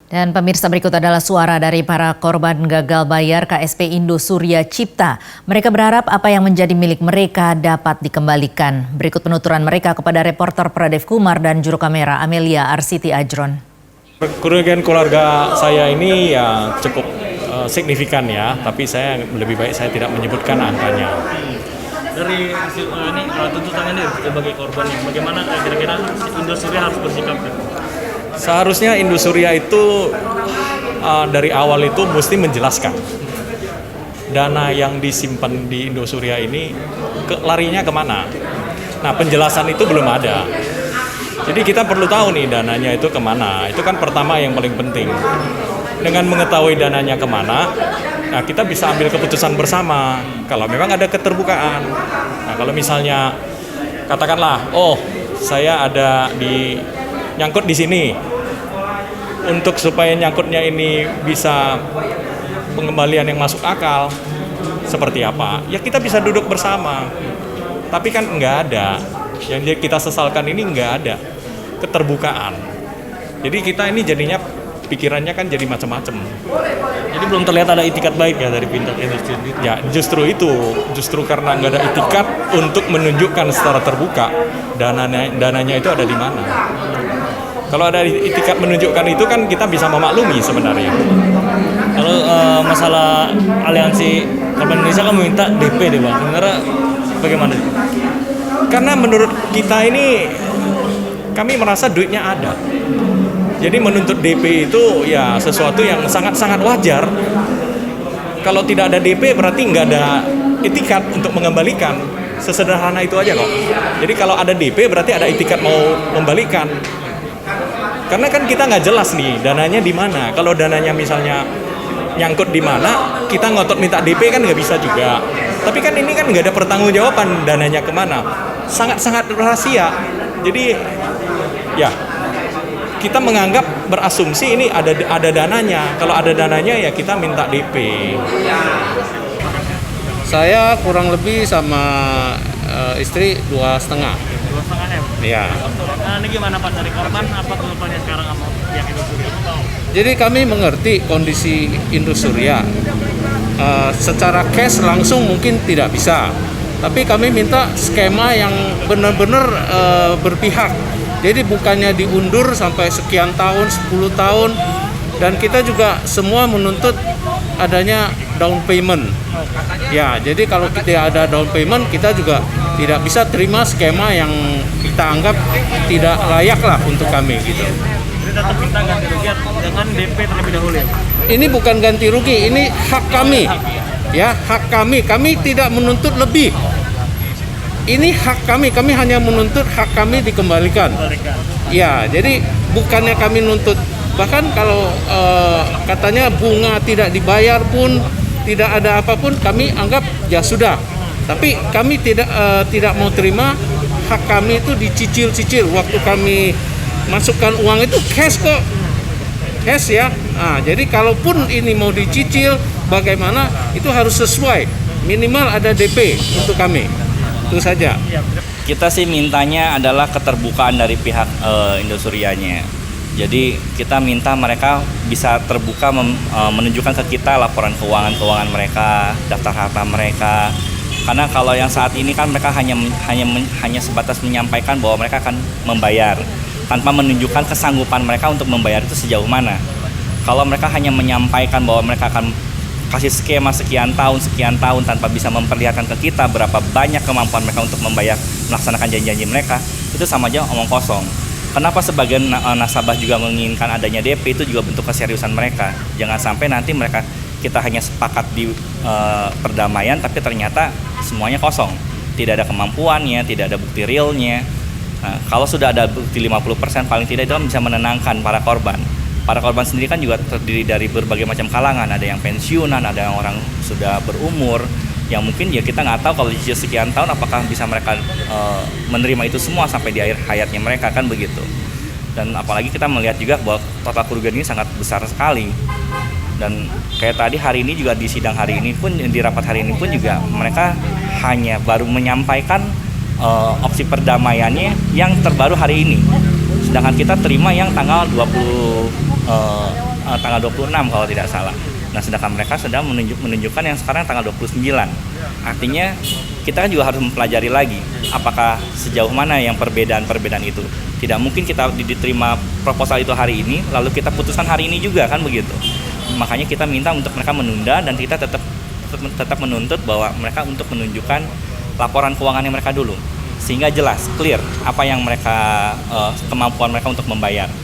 Dan pemirsa, berikut adalah suara dari para korban gagal bayar KSP Indosuria Cipta. Mereka berharap apa yang menjadi milik mereka dapat dikembalikan. Berikut penuturan mereka kepada reporter Pradev Kumar dan juru kamera Amelia Arsiti Ajron. Kerugian keluarga saya ini ya cukup signifikan ya, tapi saya lebih baik saya tidak menyebutkan angkanya. Dari ini tuntutannya sebagai korban, bagaimana kira-kira Indosuria harus bersikap? Seharusnya Indosuria itu dari awal itu mesti menjelaskan dana yang disimpan di Indosuria ini larinya kemana. Nah, penjelasan itu belum ada. Jadi kita perlu tahu nih dananya itu kemana. Itu kan pertama yang paling penting. Dengan mengetahui dananya kemana, nah kita bisa ambil keputusan bersama. Kalau memang ada keterbukaan. Nah, kalau misalnya katakanlah, saya ada nyangkut di sini. Untuk supaya nyangkutnya ini bisa pengembalian yang masuk akal, seperti apa? Ya kita bisa duduk bersama. Tapi kan nggak ada. Yang kita sesalkan ini nggak ada keterbukaan. Jadi kita ini jadinya pikirannya kan jadi macam-macam. Jadi belum terlihat ada itikat baik ya dari pihak industri. Ya justru karena nggak ada itikat untuk menunjukkan secara terbuka dananya itu ada di mana. Kalau ada itikat menunjukkan itu kan kita bisa memaklumi sebenarnya. Kalau masalah aliansi korban Indonesia kan meminta DP deh Bang. Sebenarnya bagaimana? Karena menurut kita ini kami merasa duitnya ada. Jadi menuntut DP itu ya sesuatu yang sangat-sangat wajar. Kalau tidak ada DP berarti nggak ada itikat untuk mengembalikan. Sesederhana itu aja kok. Jadi kalau ada DP berarti ada itikat mau membalikan. Karena kan kita nggak jelas nih dananya di mana. Kalau dananya misalnya nyangkut di mana, kita ngotot minta DP kan nggak bisa juga. Tapi kan ini kan nggak ada pertanggungjawaban dananya kemana. Sangat-sangat rahasia. Jadi ya kita menganggap berasumsi ini ada dananya. Kalau ada dananya ya kita minta DP. Saya kurang lebih sama istri 2,5 2,5 M. Ya. Nah, ini gimana Pak dari korban? Apa tuntutannya sekarang sama pihak Indosuria? Jadi kami mengerti kondisi Indosuria. Secara cash langsung mungkin tidak bisa. Tapi kami minta skema yang benar-benar berpihak. Jadi bukannya diundur sampai sekian tahun, 10 tahun. Dan kita juga semua menuntut adanya down payment. Ya, jadi kalau tidak ada down payment, kita juga tidak bisa terima skema yang kita anggap tidak layak lah untuk kami gitu. Jadi tetap minta ganti rugi dengan DP terlebih dahulu ya? Ini bukan ganti rugi, ini hak kami. Ya, hak kami. Kami tidak menuntut lebih. Ini hak kami hanya menuntut hak kami dikembalikan. Ya, jadi bukannya kami nuntut, bahkan kalau katanya bunga tidak dibayar pun, tidak ada apapun, kami anggap ya sudah. Tapi kami tidak mau terima hak kami itu dicicil-cicil. Waktu kami masukkan uang itu cash kok, cash ya. Nah, jadi kalaupun ini mau dicicil, bagaimana itu harus sesuai. Minimal ada DP untuk kami. Itu saja. Kita sih mintanya adalah keterbukaan dari pihak Indosurianya. Jadi kita minta mereka bisa terbuka menunjukkan ke kita laporan keuangan mereka, daftar harta mereka. Karena kalau yang saat ini kan mereka hanya sebatas menyampaikan bahwa mereka akan membayar tanpa menunjukkan kesanggupan mereka untuk membayar itu sejauh mana. Kalau mereka hanya menyampaikan bahwa mereka akan kasih skema sekian tahun tanpa bisa memperlihatkan ke kita berapa banyak kemampuan mereka untuk melaksanakan janji-janji mereka, itu sama aja omong kosong. Kenapa sebagian nasabah juga menginginkan adanya DP, itu juga bentuk keseriusan mereka. Jangan sampai nanti kita hanya sepakat di perdamaian tapi ternyata semuanya kosong. Tidak ada kemampuannya, tidak ada bukti realnya. Nah, kalau sudah ada bukti 50% paling tidak itu kan bisa menenangkan para korban. Para korban sendiri kan juga terdiri dari berbagai macam kalangan. Ada yang pensiunan, ada yang orang sudah berumur, yang mungkin ya kita nggak tahu kalau di sekian tahun apakah bisa mereka menerima itu semua sampai di akhir hayatnya mereka, kan begitu. Dan apalagi kita melihat juga bahwa total kerugian ini sangat besar sekali. Dan kayak tadi hari ini juga di sidang hari ini pun, di rapat hari ini pun juga mereka hanya baru menyampaikan opsi perdamaiannya yang terbaru hari ini. Sedangkan kita terima yang tanggal 20 tanggal 26 kalau tidak salah. Nah, sedangkan mereka sedang menunjukkan yang sekarang tanggal 29. Artinya kita kan juga harus mempelajari lagi apakah sejauh mana yang perbedaan itu. Tidak mungkin kita diterima proposal itu hari ini lalu kita putuskan hari ini juga, kan begitu. Makanya kita minta untuk mereka menunda dan kita tetap menuntut bahwa mereka untuk menunjukkan laporan keuangannya mereka dulu sehingga jelas, clear apa yang mereka kemampuan mereka untuk membayar.